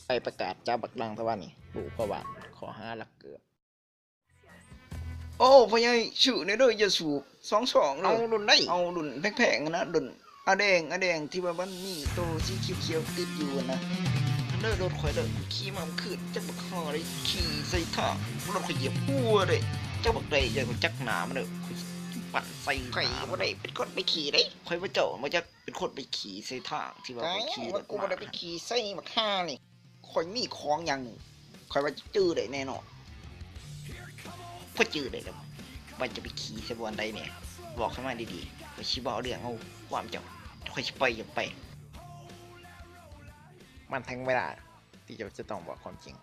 ไปประกาศจับบักดังตะวันนี่ดูพระบาทขอ5 หลักเกือบโอ้พ่อใหญ่ชื่อในเด้ออย่าสูบ22เล เอา ย ดุนได้ เอาดุนแพงๆนะดุนอาแดงที่ว่ามันมีโตสีเขียวๆติดอยู่นะเด้อรถข่อยเด้อขี่มามันขึ้นจักบักฮอเลยขี่ใส่ทางรถข่อยเหยียบหัวเลยจักบักใดอย่าจักหนามันเด้อข่อยปั่นใส่ ข่อยบ่ได้เป็นคนไปขี่ได้ ข่อยว่าเจ้ามันจะเป็นคนไปขี่ใส่ทางที่ว่า ไอ้ ข่อยขี่ ว่ากูบ่ได้ไปขี่ใส่บักห่านี่ ข่อยมีของอย่างหนึงข่อยว่าจื้อได้แน่นอนพอจื้อได้แล้วว่าจะไปขี่ใส่บอนใดเนี่ยบอกเข้ามาดีๆข่อยสิบ่เอาเรื่องเอาความเจ้าข่อยสิไปอย่างไป มันทั้งเวลาที่จะต้องบอกความจริง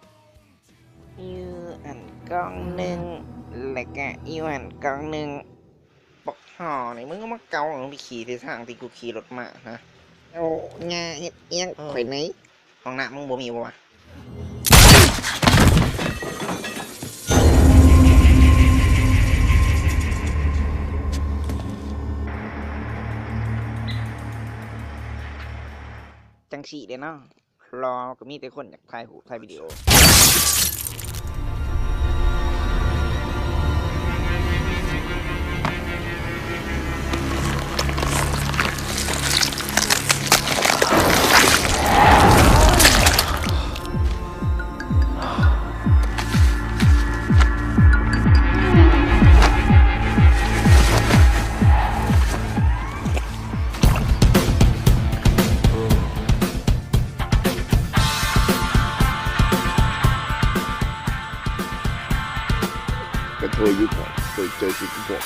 อยู่อันกล่องหนึ่งแล้วก็อยู่อันกล่องหนึ่งบอกห่อนี่มึงก็มาเกามึงไปขี่ในทางที่กูขี่รถมาฮะโอ้งาเฮ็ดเอียงข่อยไหนห้องน้ำมึงบ่มีบ่วะจังสีเด้เนาะรอก็มีแต่คนอยากถ่ายรูปถ่ายวิดีโอ กระเทยยุคใหม่เคยเจอสิ่งที่บอก